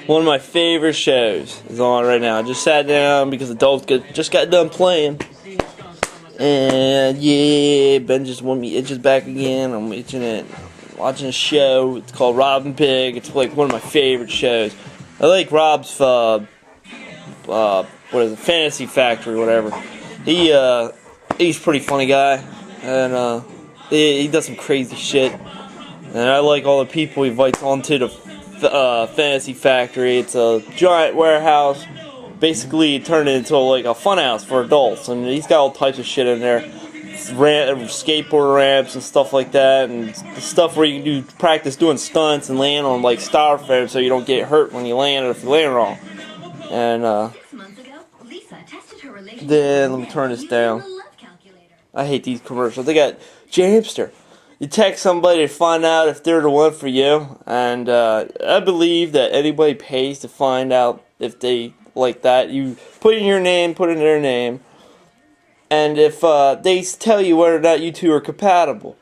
One of my favorite shows is on right now. I just sat down because adults just got done playing. And yeah, Ben just want me itches back again. I'm itching it. Watching a show. It's called Rob and Pig. It's like one of my favorite shows. I like Rob's what is it, Fantasy Factory, whatever. He's a pretty funny guy, and he does some crazy shit. And I like all the people he invites onto the Fantasy Factory. It's a giant warehouse. Basically, turned into like a funhouse for adults, and he's got all types of shit in there. Skateboard ramps and stuff like that, and the stuff where you can practice doing stunts and land on like styrofoam so you don't get hurt when you land or if you land wrong. And then let me turn this down. I hate these commercials. They got Jamster. You text somebody to find out if they're the one for you, and I believe that anybody pays to find out if they like that. You put in your name, put in their name, and if they tell you whether or not you two are compatible,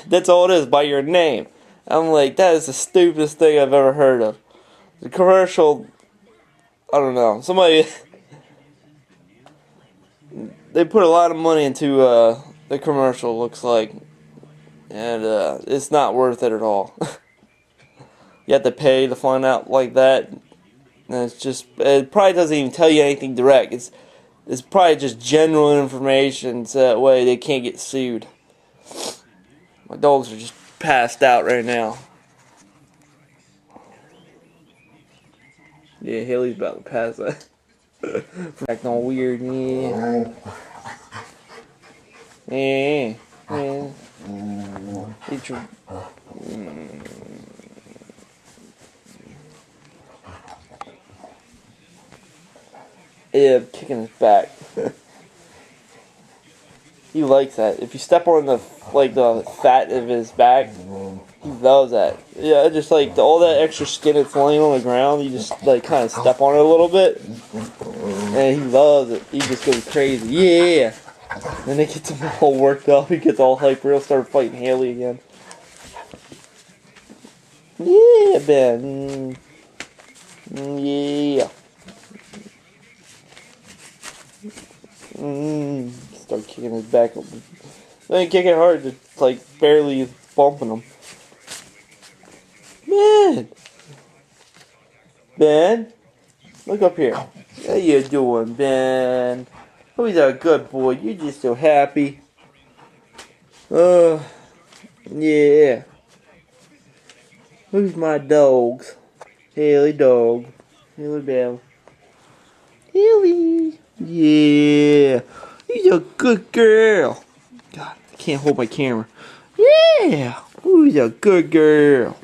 that's all it is, by your name. I'm like, that is the stupidest thing I've ever heard of. The commercial, I don't know, somebody, they put a lot of money into the commercial, looks like, and it's not worth it at all. You have to pay to find out like that, and it probably doesn't even tell you anything direct. It's probably just general information, so that way they can't get sued. My dogs are just passed out right now. Yeah, Haley's about to pass out. Acting all weird, yeah. Yeah, yeah. Eat your... Yeah, kicking his back. He likes that. If you step on the fat of his back, he loves that. Yeah, just like all that extra skin that's laying on the ground, you just like kind of step on it a little bit, and he loves it. He just goes crazy. Yeah. Then he gets him all worked up. He gets all hyper. He'll start fighting Haley again. Yeah, Ben. Yeah. Start kicking his back up. Then kick it hard, it's like barely bumping him. Ben, look up here. How you doing, Ben? Who's a good boy? You're just so happy. Yeah. Who's my dogs? Haley dog. Haley Bell. Haley. Yeah. You're a good girl. God, I can't hold my camera. Yeah. Who's a good girl?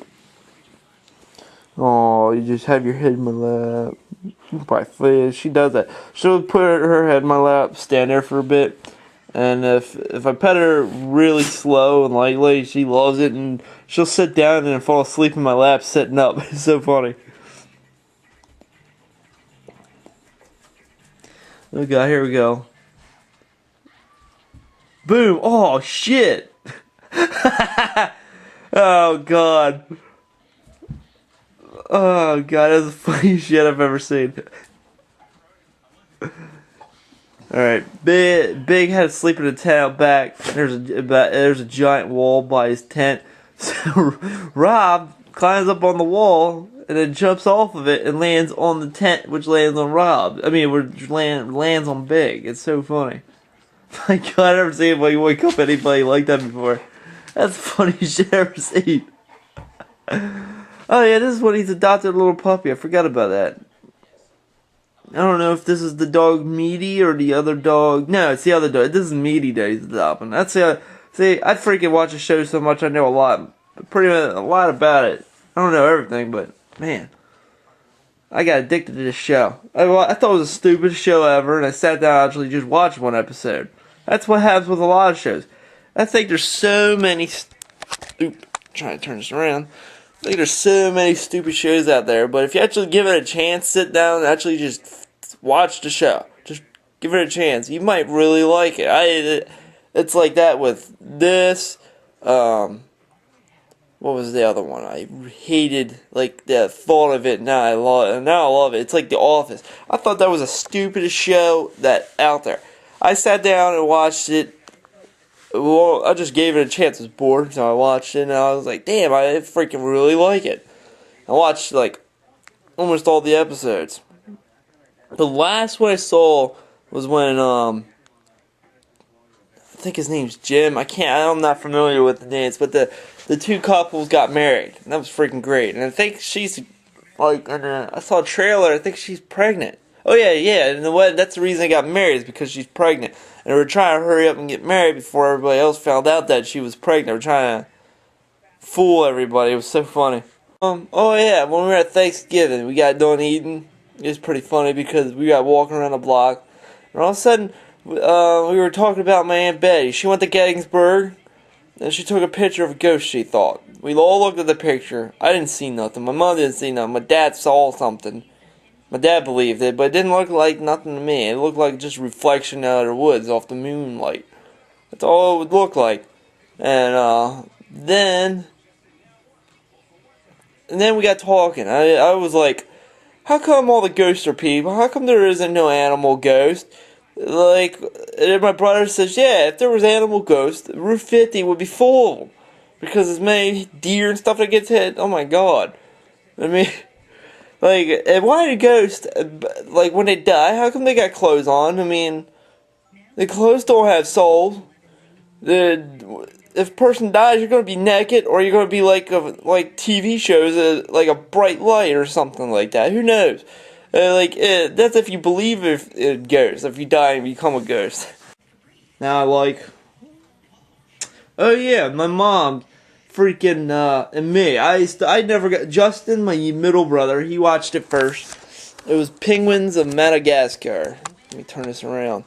Oh, you just have your head in my lap. Probably she does that. She'll put her head in my lap, stand there for a bit, and if I pet her really slow and lightly, she loves it, and she'll sit down and fall asleep in my lap sitting up. It's so funny. Oh god, here we go. Boom! Oh shit! Oh god. Oh god, that's the funniest shit I've ever seen. Alright, Big had to sleep in a tent out back. There's a giant wall by his tent. So Rob climbs up on the wall and then jumps off of it and lands on the tent, which lands on Rob. I mean, which lands on Big. It's so funny. My god, I've never seen anybody wake up anybody like that before. That's the funniest shit I've ever seen. Oh yeah, this is when he's adopted a little puppy. I forgot about that. I don't know if this is the dog Meaty or the other dog. No, it's the other dog. This is Meaty that he's adopting. That's see, I freaking watch a show so much I know a lot about it. I don't know everything, but man, I got addicted to this show. I thought it was the stupidest show ever, and I sat down and actually just watched one episode. That's what happens with a lot of shows. I think there's so many. Trying to turn this around. I think there's so many stupid shows out there, but if you actually give it a chance, sit down and actually just watch the show. Just give it a chance. You might really like it. It's like that with this. What what was the other one? I hated like the thought of it. Now I love it. It's like The Office. I thought that was the stupidest show that out there. I sat down and watched it. Well, I just gave it a chance. I was bored, so I watched it, and I was like, damn, I freaking really like it. I watched like almost all the episodes. The last one I saw was when I think his name's Jim. I'm not familiar with the names, but the two couples got married, and that was freaking great. And I think she's like, I saw a trailer. I think she's pregnant. Oh yeah. And that's the reason they got married, is because she's pregnant. And they were trying to hurry up and get married before everybody else found out that she was pregnant. They were trying to fool everybody. It was so funny. Oh yeah, when we were at Thanksgiving, we got done eating. It was pretty funny because we got walking around the block, and all of a sudden, we were talking about my Aunt Betty. She went to Gettysburg, and she took a picture of a ghost, she thought. We all looked at the picture. I didn't see nothing. My mom didn't see nothing. My dad saw something. My dad believed it, but it didn't look like nothing to me. It looked like just reflection out of the woods off the moonlight. That's all it would look like. And then we got talking. I was like, how come all the ghosts are people? How come there isn't no animal ghost? Like, and my brother says, yeah, if there was animal ghosts, Route 50 would be full of them. Because as many deer and stuff that gets hit, oh my god. I mean, like, and why do ghosts, like, when they die, how come they got clothes on? I mean, the clothes don't have souls. If a person dies, you're going to be naked, or you're going to be like TV shows, like a bright light or something like that. Who knows? That's if you believe in ghosts. If you die and become a ghost. Now, oh yeah, my mom, freaking, and me. I never got, Justin, my middle brother, he watched it first. It was Penguins of Madagascar. Let me turn this around.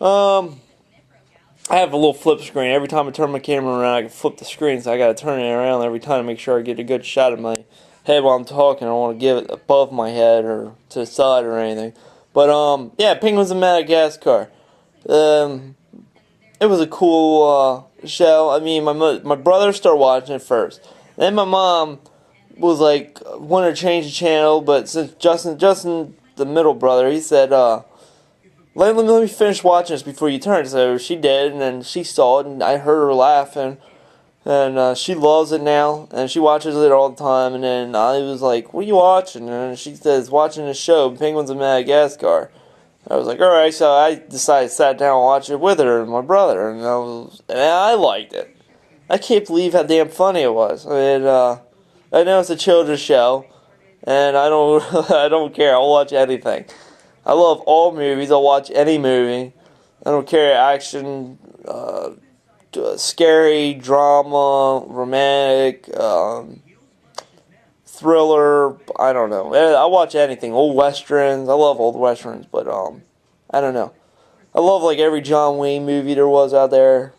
I have a little flip screen. Every time I turn my camera around, I can flip the screen, so I gotta turn it around every time to make sure I get a good shot of my head while I'm talking. I don't want to give it above my head or to the side or anything. But, yeah, Penguins of Madagascar. It was a cool, show. I mean, my brother started watching it first. Then my mom was like, wanted to change the channel, but since Justin, the middle brother, he said, let me finish watching this before you turn. So she did, and then she saw it, and I heard her laughing. And she loves it now, and she watches it all the time. And then I was like, what are you watching? And she says, watching this show, Penguins of Madagascar. I was like, alright, so I decided to sat down and watch it with her and my brother, and I liked it. I can't believe how damn funny it was. I mean, I know it's a children's show, and I don't care. I'll watch anything. I love all movies. I'll watch any movie. I don't care, action, scary, drama, romantic, thriller, I don't know. I watch anything. Old westerns. I love old westerns, but I don't know. I love like every John Wayne movie there was out there.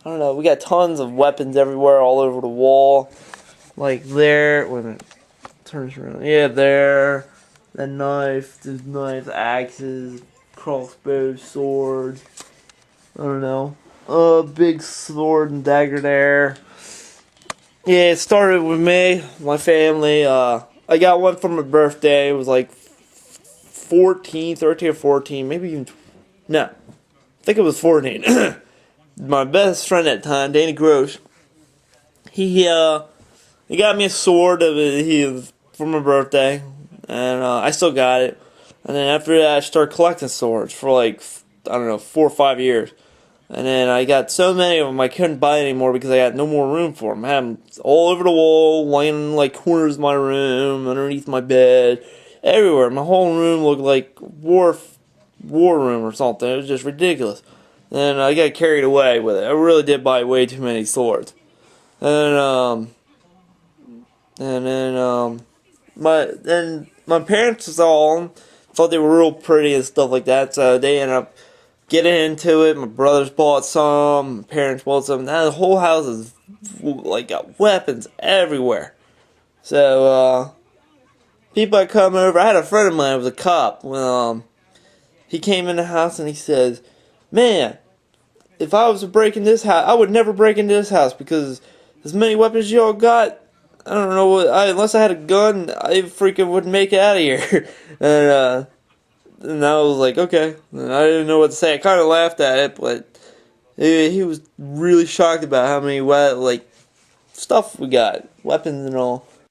I don't know. We got tons of weapons everywhere, all over the wall. Like there, wait a minute. Turns around. Yeah, there. The knives, axes, crossbows, swords. I don't know. Big sword and dagger there. Yeah, it started with me, my family. I got one for my birthday. It was like 13 or 14, maybe even, no, I think it was 14. My best friend at the time, Danny Gross, he got me a sword for my birthday, and I still got it. And then after that, I started collecting swords for like, I don't know, 4 or 5 years. And then I got so many of them I couldn't buy anymore because I had no more room for them. I had them all over the wall, laying in like corners of my room, underneath my bed, everywhere. My whole room looked like war room or something. It was just ridiculous. And I got carried away with it. I really did buy way too many swords. And then my parents saw them, thought they were real pretty and stuff like that, so they ended up getting into it. My brothers bought some, my parents bought some. Now the whole house is like got weapons everywhere. So people that come over, I had a friend of mine who was a cop. When he came in the house and he says, "Man, if I was to break in this house, I would never break into this house because as many weapons as y'all got. I don't know unless I had a gun, I freaking wouldn't make it out of here. And I was like, okay. And I didn't know what to say. I kind of laughed at it, but he was really shocked about how many stuff we got, weapons and all.